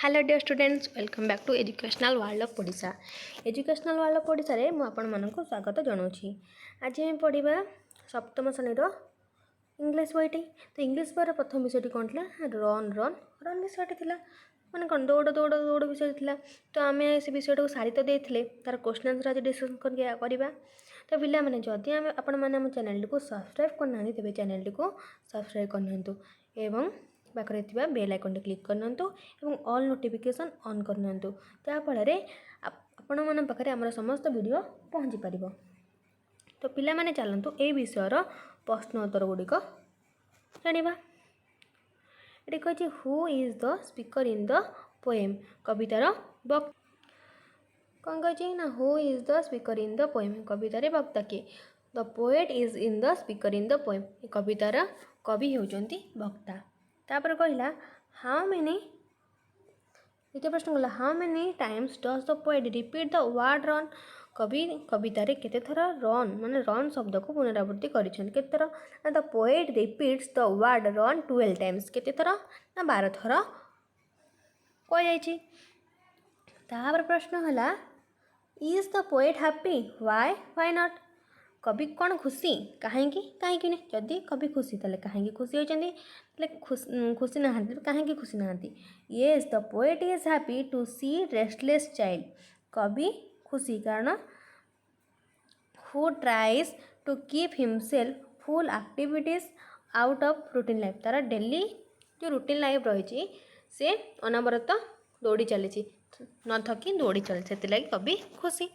Hello dear students, welcome back to educational world of Odisha. Educational world of Odisha रे मु आपण मानक स्वागत जनाऊँगी। आज हम पढ़ा सप्तम श्रेणी इंग्लिश बईटी। तो इंग्लिश बईर प्रथम विषय कौन था? रन रन रन विषय था, मैंने कौन दौड़ दौड़ दौड़ विषय था। तो आम से विषय को सारी तो देते तार क्वेश्चन आंसर आज डिस्कस करवा। तो पिला मैंने जदि आपण मैंने चैनल को सब्सक्राइब करना तेज चैनल को सब्सक्राइब करना एवं पाखे बेल आइकन क्लिक करना और ऑल नोटिफिकेशन ऑन करना जहाँफल आपण मान पाखे आम समस्त वीडियो पहुँची पार। तो पिला माने चलतु ए विषयर प्रश्न उत्तर गुड़िक जाना। ये कही who is the speaker in the poem, कवितार वक्ता कौन कही ना who is the speaker in the poem, कवितार वक्ता किए? The poet is in the speaker in the poem, कवितार कवि होउचंती वक्ता। तापर कहला हाउ मेनी, द्वितीय प्रश्न कहला how many times does the poet repeat the word run, कवि कवितार केते थर रन माने रन शब्द को पुनरावृत्ति करिसेन केते थर? The poet repeats the word run 12 times, केते थर ना 12 थर कह जाइछि। तापर प्रश्न हला is the poet happy, why not, कवि कौन खुशी कहीं कहीं नहीं? जदि कवि खुशी तेल कहीं खुशी होती, खुशी ना कहीं खुशी ना? Yes the poet is happy to see restless child, कवि खुशी कारण who tries to keep himself full activities out of routine life, तार डेली जो रूटीन लाइफ रही से अनवरत दौड़ी चली न थकी दौड़ी चली से कवि खुशी।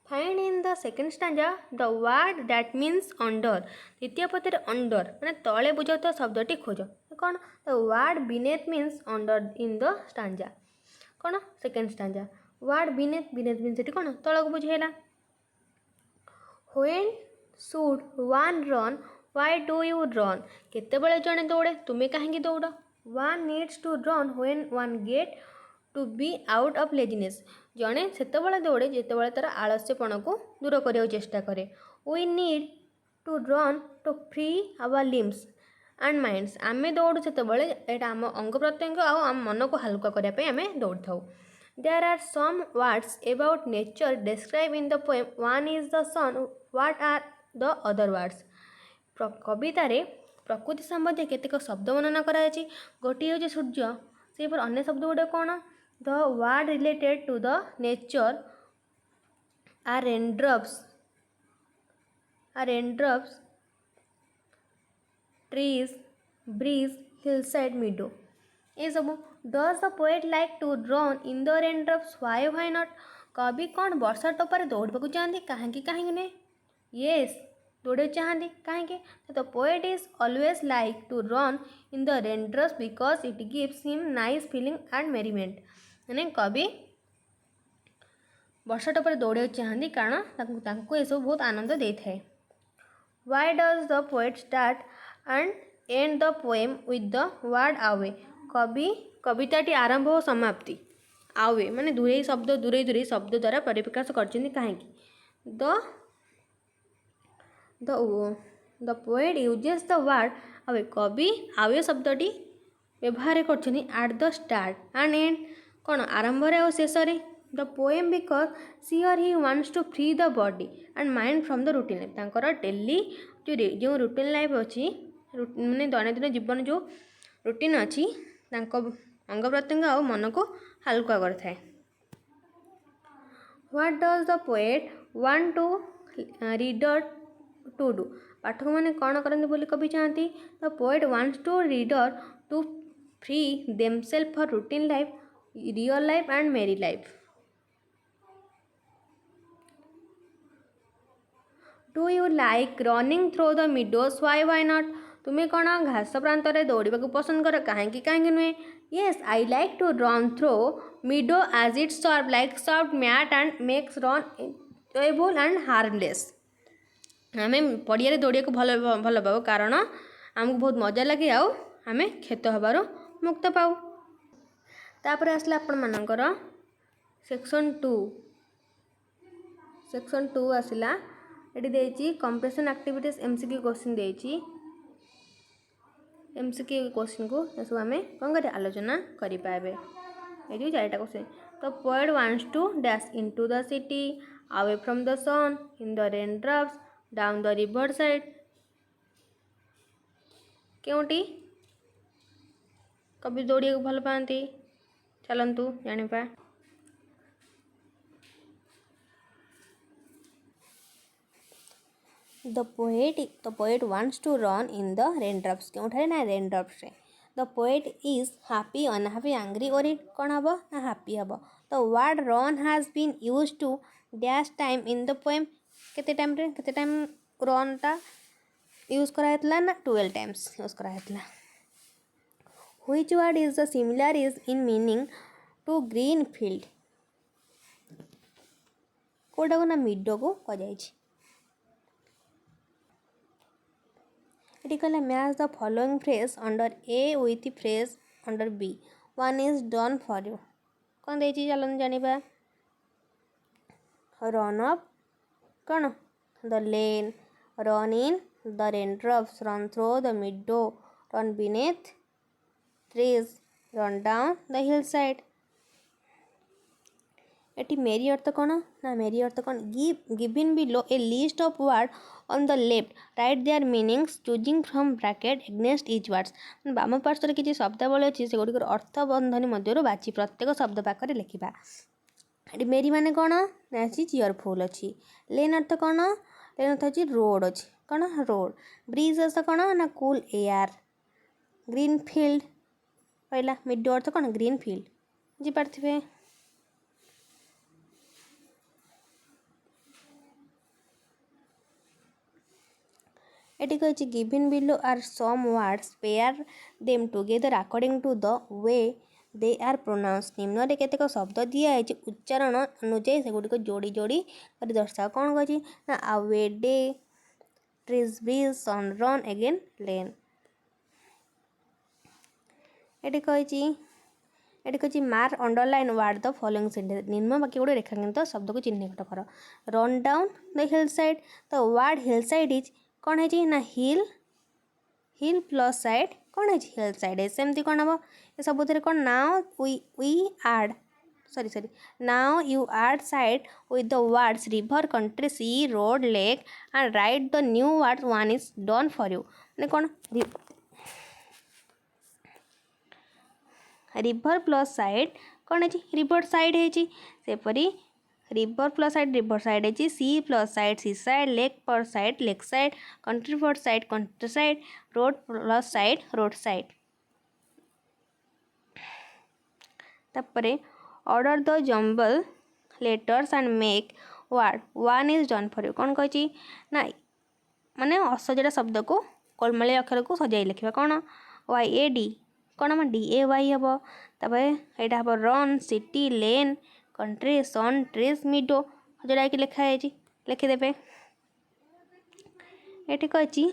Find in the second stanza the word that means under, द्वितीय पद अंडर मैंने तले बुझाता शब्दटी खोज कौन? The word beneath means under in the stanza कौन? Second stanza word beneath means ये कौन तलक बुझेला। When should one run, why do you run, केतेबेले जड़े दौड़े तुम्हें कहीं दौड़? One needs to run when one get to be out of laziness, जड़े से दौड़े जिते तार आलस्यपण को दूर करने चेष्टा करे। We need to run to free our limbs and minds, आम दौड़ू से आम अंग प्रत्यंग आम मन को हल्का करने आम दौड़ था। There are some words about nature describe in the poem, one is the sun, what are the other words, कवितार प्रकृति संबंधी केतेक शब्द वर्णना कराई, गोटे हूँ सूर्य से अन्य शब्द गुड़े कौन? The word related to the nature are raindrops trees breeze hillside meadow, ये सब। Does the poet like to run in the raindrops, why not, कवि कौन वर्षा टोपारे दौड़ाक चाहती कहीं नहीं? येस दौड़े चाहती कहीं? The poet is always like to run in the raindrops because it gives him nice feeling and merriment, मैंने कवि वर्षा टोपारे दौड़ाक चाहती कारण ये सब बहुत आनंद दे थाए। Why does the poet start and and the poem with the word away, कवि कविताटी आरंभ और समाप्ति आवे माने दूरे शब्द द्वारा परिप्रकाश करछिन कहीं? The poet uses the word away, कवि आवे शब्दटी व्यवहार करछिन at the start and end कौन आरंभ और शेष। The poem because sir he wants to free the body and mind from the routine life, तांकर डेली जो रूटीन लाइफ अच्छी मैंने दैनंदिन जीवन जो रूटीन अच्छी अंग प्रत्यंग और मन को हल्का करता है। What does the poet want to reader to do, पाठक मैंने कौन करते बोली कवि चाहती? The poet wants to reader to free themselves for routine life, real life and merry life. Do you like running through the meadows, why not, तुम्हें कौन घास प्रांत में दौड़ा पसंद कर कहीं नुहे? Yes I like to run through meadow as it serve like soft mat and makes run enjoyable and harmless, आम पड़िया दौड़ा को भल पाऊ कारण आमको बहुत मजा लगे आम क्षत हबार मुक्त पाऊ। तापर आसला आपण मानकर सेक्शन 2 आसला, ये कंप्रेशन एक्टिविटीज एमसीक्यू क्वेश्चन देछि। MCQ क्वेश्चन को सब आम कौन कर आलोचना करें। ये चारिटा क्वेश्चन तो poet wants to dash into the city away from the sun in the rain drops down the river side क्योंटी कवि दौड़िया को भल पाती चलतु जानिपा The poet wants to run in the raindrops क्योंठारे ना raindrops रे the poet is happy unhappy angry और कौन हम ना happy हम the word run has been used to dash time in the poem केते टाइम run टा यूज कराइतला ना 12 times यूज कराइतला which word is the similar is in meaning to green field कोटा को ना मिडो को कह जाइछि ये कहला match the following phrase under A with phrase under B one is done for you कौन दे चलन जानिबा रन अप कौन the lane run in the raindrops run through the meadow run beneath trees run down the hill side एटी मेरी अर्थ कौन ना मेरी अर्थ कौन given below a list of word on the left right their meanings choosing from bracket against each words बाम पार्श्वर किसी शब्दावली अच्छी से गुड़िक अर्थ बंधनी मध्य बाची प्रत्येक शब्द पाखे लिखा ये मेरी माने कौन ना चीयरफुल अच्छी लेन अर्थ कौन लेन अर्थ अच्छी रोड अच्छी कौन रोड ब्रिज अर्थ कौन ना कूल एयर ग्रीन फील्ड पहला मिड अर्थ कौन ग्रीन फील्ड जी पार्थे एटी कही given below are some words pair them together according to the way they are pronounce निम्न केतेक शब्द दिखाई उच्चारण अनुजाई से गुड़िक जोड़ी जोड़ी कर दर्शा कौन कही ना अवे डे ट्रीज ब्रिज सन रन अगेन लेन एटी कही mark underline word the following sentence निम्न वाक्य गुड़े रेखांकित शब्द को चिन्हित कर run down the hill side the word hill side is कौन है ना हिल प्लस साइड कौन है हिल साइड है सेमती कौन हम ये सब कौन now we add sorry now you add side with the words river country sea road lake and write the new word one is done for you मैंने कौन रिवर प्लस साइड कौन है रिवर साइड है river plus side है sea plus side lake पर side lake side country पर country side road plus side road side तापरे order the jumble letters and make word one is done for you कौन कही ना माने असजड़ा शब्द को कोलमाली अक्षर को सजाई लिखा कौन वाई ए डी कौन हम डी ए वाई हम तापर यहाँ हम run city lane country sun trees meadow जोड़ा कि लिखाई लिखिदे ये कही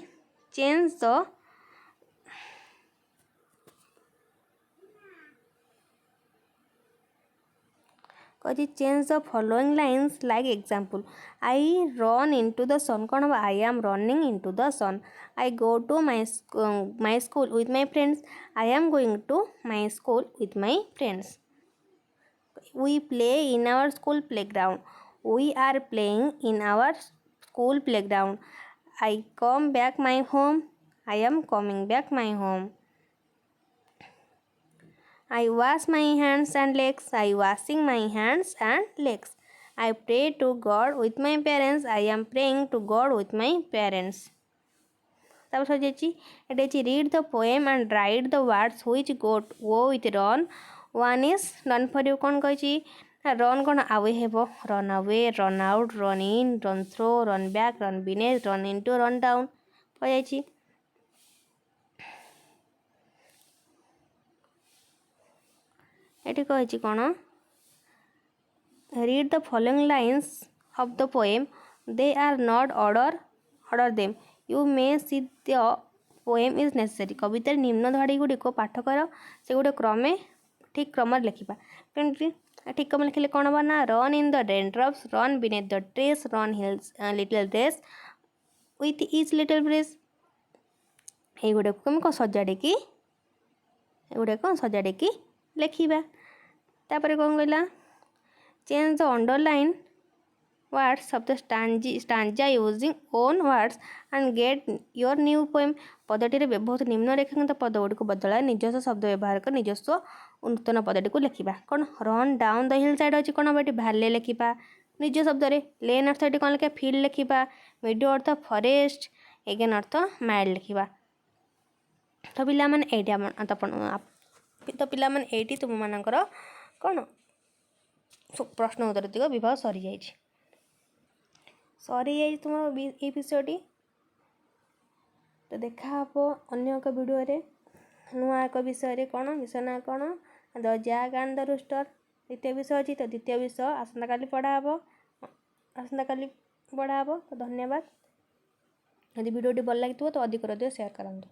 चेंज द कही change the following lines like example I run into the sun कौन हम I am running into the sun I go to my school with my friends I am going to my school with my friends we play in our school playground we are playing in our school playground I come back my home I am coming back my home I wash my hands and legs I washing my hands and legs I pray to God with my parents I am praying to God with my parents तब सजाई read the poem and write the words which go with run one is done for you कौन कही run कौन आवे हेब run away run out run in run through run back run beneath run into run down कह जाइए कही कौन read the following lines of the poem they are not order them you may see the poem is necessary कवितार निम्न धाड़ी गुड़िक पाठ कर से गोटे क्रमे ठीक क्रम लिखा ठीक क्रम लिखिले कौन हम ना run in the raindrops run beneath the trees run hills little देश विथ इच लिटिल ब्रिज ଏଇଗୁଡ଼ାକୁ ଆମେ କ'ଣ ସଜାଡ଼ିକି ଲେଖିବା। ତାପରେ କ'ଣ କହିଲା, change the underline words of the stanza using own words and get your new poem। ପଦଟିରେ ବ୍ୟବହୃତ ନିମ୍ନ ରେଖାଙ୍କିତ ପଦ ଗୁଡ଼ିକୁ ବଦଳାଇ ନିଜସ୍ୱ ଶବ୍ଦ ବ୍ୟବହାର କରି ନିଜସ୍ୱ ନୂତନ ପଦଟିକୁ ଲେଖିବା। କ'ଣ ରନ୍ ଡାଉନ୍ ଦ ହିଲ୍ ସାଇଡ଼୍ ଅଛି, କ'ଣ ଏଠି ଭାଲେ ଲେଖିବା ନିଜ ଶବ୍ଦରେ। ଲେନ୍ ଅର୍ଥ ଏଠି କ'ଣ ଲେଖିବା, ଫିଲ୍ଡ ଲେଖିବା। ମିଡୋ ଅର୍ଥ ଫରେଷ୍ଟ, ଏଗେନ୍ ଅର୍ଥ ମ୍ୟାଡ୍ ଲେଖିବା। ତ ପିଲାମାନେ ଏଇଠି ତୁମମାନଙ୍କର କ'ଣ ପ୍ରଶ୍ନ ଉତ୍ତର ଦିଗ ବିଭାଗ ସରିଯାଇଛି ତୁମ ଏଇ ବିଷୟଟି। ତ ଦେଖା ହେବ ଅନ୍ୟ ଏକ ଭିଡ଼ିଓରେ ନୂଆ ଏକ ବିଷୟରେ। କ'ଣ ବିଷୟ ନା କ'ଣ, ଦ ଜ୍ୟାକ୍ ଆଣ୍ଡ ଦ ରୁଷ୍ଟର ଦ୍ୱିତୀୟ ବିଷୟ ଅଛି। ତ ଦ୍ୱିତୀୟ ବିଷୟ ଆସନ୍ତାକାଲି ପଢ଼ା ହେବ। ତ ଧନ୍ୟବାଦ। ଯଦି ଭିଡ଼ିଓଟି ଭଲ ଲାଗିଥିବ ତ ଅଧିକ ସେୟାର କରନ୍ତୁ।